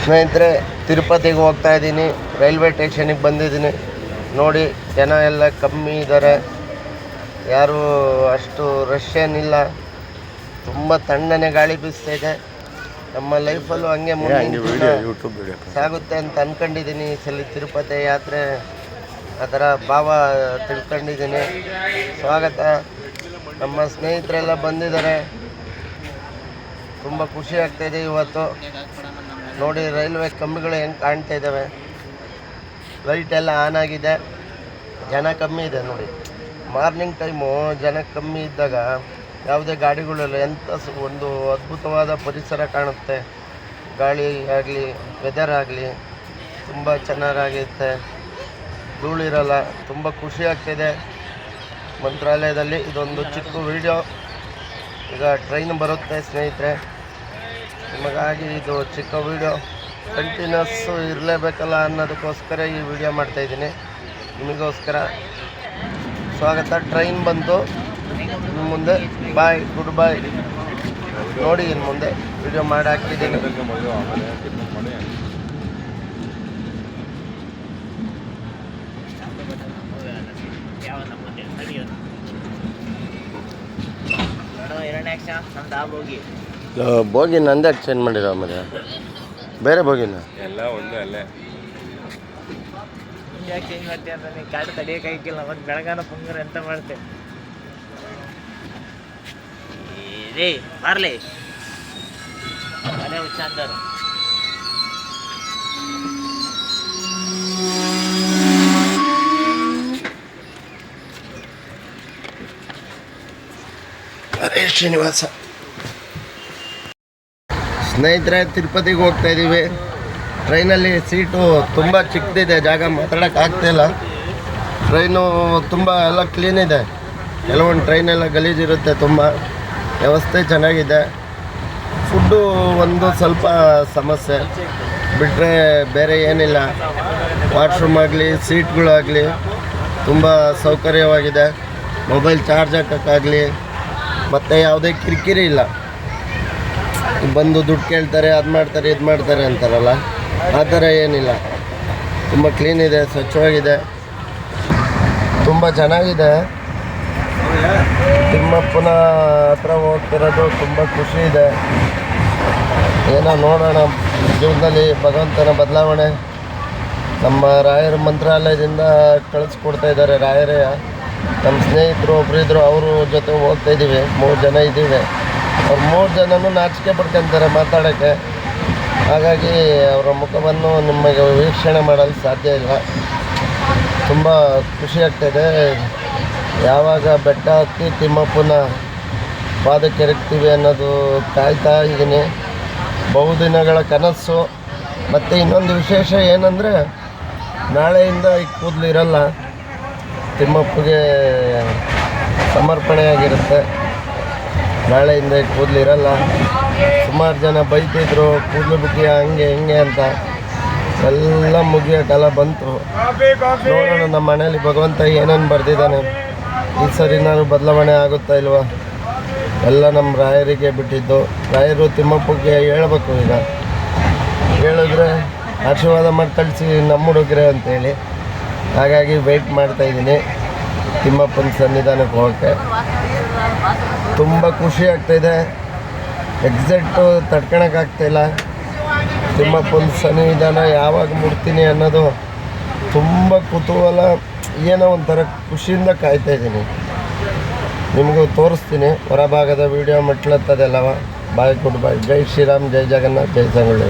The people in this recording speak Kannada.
ಸ್ನೇಹಿತರೆ, ತಿರುಪತಿಗೆ ಹೋಗ್ತಾ ಇದ್ದೀನಿ. ರೈಲ್ವೆ ಸ್ಟೇಷನಿಗೆ ಬಂದಿದ್ದೀನಿ. ನೋಡಿ, ಜನ ಎಲ್ಲ ಕಮ್ಮಿ ಇದ್ದಾರೆ, ಯಾರೂ ಅಷ್ಟು ರಶ್ ಏನಿಲ್ಲ. ತುಂಬ ತಣ್ಣನೆ ಗಾಳಿ ಬೀಸ್ತಾ ಇದೆ. ನಮ್ಮ ಲೈಫಲ್ಲೂ ಹಂಗೆ ಸಾಗುತ್ತೆ ಅಂತ ಅಂದ್ಕೊಂಡಿದ್ದೀನಿ. ಈ ಸಲ ತಿರುಪತಿ ಯಾತ್ರೆ ಆ ಥರ ಭಾವ ತಿಳ್ಕೊಂಡಿದ್ದೀನಿ. ಸ್ವಾಗತ. ನಮ್ಮ ಸ್ನೇಹಿತರೆಲ್ಲ ಬಂದಿದ್ದಾರೆ, ತುಂಬ ಖುಷಿ ಆಗ್ತಾಯಿದೆ ಇವತ್ತು. ನೋಡಿ, ರೈಲ್ವೆ ಕಂಬಿಗಳು ಹೆಂಗೆ ಕಾಣ್ತಾ ಇದ್ದಾವೆ, ಲೈಟ್ ಎಲ್ಲ ಆನ್ ಆಗಿದೆ, ಜನ ಕಮ್ಮಿ ಇದೆ. ನೋಡಿ, ಮಾರ್ನಿಂಗ್ ಟೈಮು ಜನ ಕಮ್ಮಿ ಇದ್ದಾಗ ಯಾವುದೇ ಗಾಡಿಗಳೆಲ್ಲ ಎಂಥ ಒಂದು ಅದ್ಭುತವಾದ ಪರಿಸರ ಕಾಣುತ್ತೆ. ಗಾಳಿ ಆಗಲಿ, ವೆದರ್ ಆಗಲಿ ತುಂಬ ಚೆನ್ನಾಗಿರುತ್ತೆ, ಧೂಳಿರಲ್ಲ. ತುಂಬ ಖುಷಿ ಆಗ್ತಿದೆ ಮಂತ್ರಾಲಯದಲ್ಲಿ. ಇದೊಂದು ಚಿಕ್ಕ ವಿಡಿಯೋ. ಈಗ ಟ್ರೈನ್ ಬರುತ್ತೆ ಸ್ನೇಹಿತರೆ, ನಿಮಗಾಗಿ ಇದು ಚಿಕ್ಕ ವಿಡಿಯೋ. ಕಂಟಿನ್ಯೂಸ್ಸು ಇರಲೇಬೇಕಲ್ಲ ಅನ್ನೋದಕ್ಕೋಸ್ಕರ ಈ ವಿಡಿಯೋ ಮಾಡ್ತಾಯಿದ್ದೀನಿ, ನಿಮಗೋಸ್ಕರ. ಸ್ವಾಗತ. ಟ್ರೈನ್ ಬಂತು, ಇನ್ನು ಮುಂದೆ ಬಾಯ್, ಗುಡ್ ಬಾಯ್. ನೋಡಿ, ಇನ್ನು ಮುಂದೆ ವಿಡಿಯೋ ಮಾಡಿ ಹಾಕ್ತಿದ್ದೀನಿ. ಬೋಗಿ ನಂದೇ ಚೇಂಜ್ ಮಾಡಿರೋ ಮತ್ತೆ ಬೇರೆ ಬೋಗಿನ ಎಲ್ಲ ಒಂದು ಅಲ್ಲೇ ಯಾಕೆ ಚೇಂಜ್ ಮಾಡ್ತೀಯ ಅಂತ ನೀನು ಕಾಡು ತಡಿಯೋಕ್ಕಾಗಿಲ್ಲ. ಮತ್ತು ಬೆಳಗಾನ ಪುಂಗರ ಎಂತ ಮಾಡ್ತೆ ರೇ ಮಾರ್ಲಿ ಅದೇ ಹುಚ್ಚಂದರು. ಹರೇ ಶ್ರೀನಿವಾಸ. ಸ್ನೇಹಿತರೆ, ತಿರುಪತಿಗೆ ಹೋಗ್ತಾ ಇದ್ದೀವಿ. ಟ್ರೈನಲ್ಲಿ ಸೀಟು ತುಂಬ ಚಿಕ್ಕದಿದೆ, ಜಾಗ ಮಾತಾಡೋಕ್ಕಾಗ್ತಾಯಿಲ್ಲ. ಟ್ರೈನು ತುಂಬ ಎಲ್ಲ ಕ್ಲೀನ್ ಇದೆ. ಕೆಲವೊಂದು ಟ್ರೈನೆಲ್ಲ ಗಲೀಜಿರುತ್ತೆ, ತುಂಬ ವ್ಯವಸ್ಥೆ ಚೆನ್ನಾಗಿದೆ. ಫುಡ್ಡು ಒಂದು ಸ್ವಲ್ಪ ಸಮಸ್ಯೆ, ಬಿಟ್ಟರೆ ಬೇರೆ ಏನಿಲ್ಲ. ವಾಶ್ರೂಮ್ ಆಗಲಿ, ಸೀಟ್ಗಳಾಗಲಿ ತುಂಬ ಸೌಕರ್ಯವಾಗಿದೆ. ಮೊಬೈಲ್ ಚಾರ್ಜ್ ಹಾಕೋಕ್ಕಾಗಲಿ ಮತ್ತು ಯಾವುದೇ ಕಿರಿಕಿರಿ ಇಲ್ಲ. ಬಂದು ದುಡ್ಡು ಕೇಳ್ತಾರೆ, ಅದು ಮಾಡ್ತಾರೆ, ಇದು ಮಾಡ್ತಾರೆ ಅಂತಾರಲ್ಲ, ಆ ಥರ ಏನಿಲ್ಲ. ತುಂಬ ಕ್ಲೀನ್ ಇದೆ, ಸ್ವಚ್ಛವಾಗಿದೆ, ತುಂಬ ಚೆನ್ನಾಗಿದೆ. ತಿಮ್ಮಪ್ಪನ ಹತ್ರ ಹೋಗ್ತಿರೋದು ತುಂಬ ಖುಷಿ ಇದೆ. ಏನೋ ನೋಡೋಣ ಜೀವನದಲ್ಲಿ ಭಗವಂತನ ಬದಲಾವಣೆ. ನಮ್ಮ ರಾಯರ ಮಂತ್ರಾಲಯದಿಂದ ಕಳಿಸ್ಕೊಡ್ತಾ ಇದ್ದಾರೆ ರಾಯರೇ. ನಮ್ಮ ಸ್ನೇಹಿತರು ಒಬ್ಬರಿದ್ರು, ಅವ್ರ ಜೊತೆ ಹೋಗ್ತಾ ಇದ್ದೀವಿ. 3 ಜನ ಇದ್ದೀವಿ. ಅವ್ರು 3 ಜನನೂ ನಾಚಿಕೆ ಪಡ್ಕೊಂತಾರೆ ಮಾತಾಡೋಕ್ಕೆ. ಹಾಗಾಗಿ ಅವರ ಮುಖವನ್ನು ನಿಮಗೆ ವೀಕ್ಷಣೆ ಮಾಡಲು ಸಾಧ್ಯ ಇಲ್ಲ. ತುಂಬ ಖುಷಿ ಆಗ್ತಾಯಿದೆ. ಯಾವಾಗ ಬೆಟ್ಟ ಹತ್ತಿ ತಿಮ್ಮಪ್ಪನ ಪಾದಕ್ಕೆ ಎರಗ್ತೀವಿ ಅನ್ನೋದು ಕಾಯ್ತಾ ಇದ್ದೀನಿ. ಬಹುದಿನಗಳ ಕನಸು. ಮತ್ತು ಇನ್ನೊಂದು ವಿಶೇಷ ಏನಂದರೆ, ನಾಳೆಯಿಂದ ಈ ಕೂದಲು ಇರಲ್ಲ, ತಿಮ್ಮಪ್ಪಗೆ ಸಮರ್ಪಣೆಯಾಗಿರುತ್ತೆ. ನಾಳೆಯಿಂದ ಈ ಕೂದಲು ಇರಲ್ಲ. ಸುಮಾರು ಜನ ಬೈತಿದ್ರು, ಕೂದಲು ಬಿಟ್ಟು ಹಂಗೆ ಹಿಂಗೆ ಅಂತ. ಎಲ್ಲ ಮುಗಿಯೋ ಕಾಲ ಬಂತು. ನೋಡೋಣ ನಮ್ಮ ಮನೇಲಿ ಭಗವಂತ ಏನೇನು ಬರೆದಿದ್ದಾನೆ. ಈ ಸರಿ ನಾನು ಬದಲಾವಣೆ ಆಗುತ್ತಾ ಇಲ್ವಾ, ಎಲ್ಲ ನಮ್ಮ ರಾಯರಿಗೆ ಬಿಟ್ಟಿದ್ದು. ರಾಯರು ತಿಮ್ಮಪ್ಪಗೆ ಹೇಳ್ಬೇಕು. ಈಗ ಹೇಳಿದ್ರೆ ಆಶೀರ್ವಾದ ಮಾಡಿ ಕಳಿಸಿ ನಮ್ಮ ಹುಡುಗರೆ ಅಂತೇಳಿ. ಹಾಗಾಗಿ ವೆಯ್ಟ್ ಮಾಡ್ತಾಯಿದ್ದೀನಿ ತಿಮ್ಮಪ್ಪನ ಸನ್ನಿಧಾನಕ್ಕೆ ಹೋಗೋಕ್ಕೆ. ತುಂಬ ಖುಷಿ ಆಗ್ತಾಯಿದೆ. ಎಕ್ಸಾಕ್ಟು ತಡ್ಕೊಳಕ್ಕಾಗ್ತಾಯಿಲ್ಲ. ತಿಮ್ಮಪ್ಪನ ಸನ್ನಿಧಾನ ಯಾವಾಗ ಮುಡ್ತೀನಿ ಅನ್ನೋದು ತುಂಬ ಕುತೂಹಲ. ಏನೋ ಒಂಥರ ಖುಷಿಯಿಂದ ಕಾಯ್ತಾಯಿದ್ದೀನಿ. ನಿಮಗೂ ತೋರಿಸ್ತೀನಿ ಹೊರಭಾಗದ ವೀಡಿಯೋ ಮೆಟ್ಲತ್ತದೆಲ್ಲವ. ಬಾಯ್, ಗುಡ್ ಬಾಯ್. ಜೈ ಶ್ರೀರಾಮ್, ಜೈ ಜಗನ್ನಾಥ್, ಜೈ ಸಂಗೊಳ್ಳಿ.